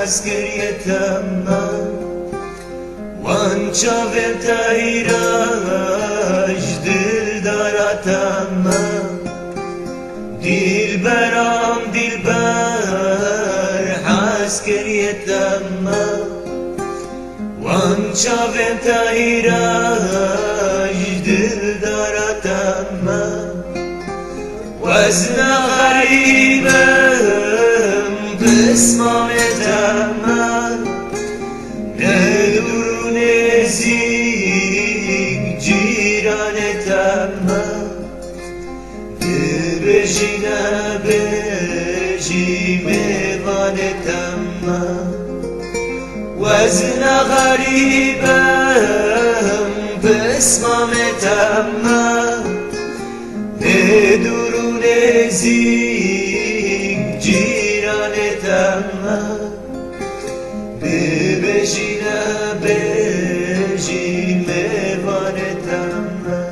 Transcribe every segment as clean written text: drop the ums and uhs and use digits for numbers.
از گریتم من وان چاوم تایراش دل دارتم من دلبرم دلبر از گریتم من وان چاوم تایراش دل دارتم من وزن غریبم بسمامتم من ندور و نزدیک جیرانتم من ببژی نبژی میوانتم من وزن غریبم بسمامتم من ندور و نزدیک جیرانتم من ببژی نبژی میوانتم من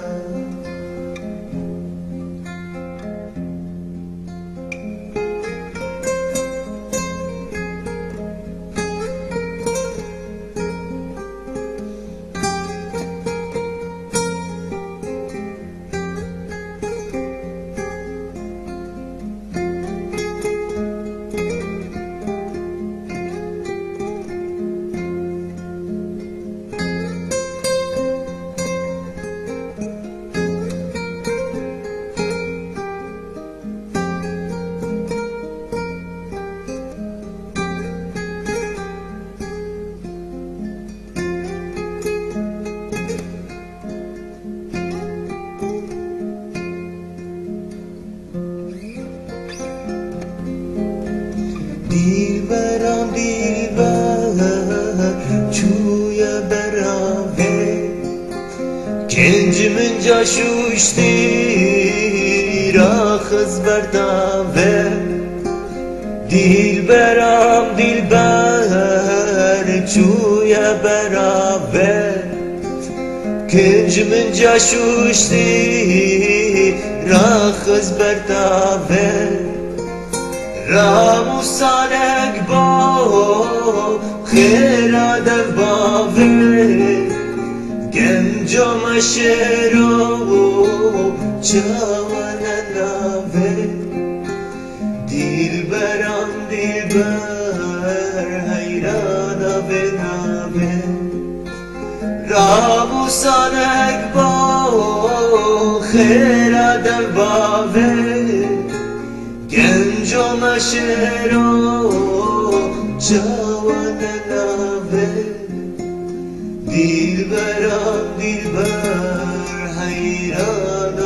دلبرم دلبر چوی براوه کنج من جا شوشتی را خز برداوه دلبرم دلبر چوی براوه کنج من جا شوشتی را خز برداوه راموسانک با خیرا در باوه گنجا مشرو چاوانا ناوه دلبرم دلبر حیرانا به ناوه راموسانک با خیرا در باوه گنجا مشرو جوان ناوه دلبرم دلبر حیران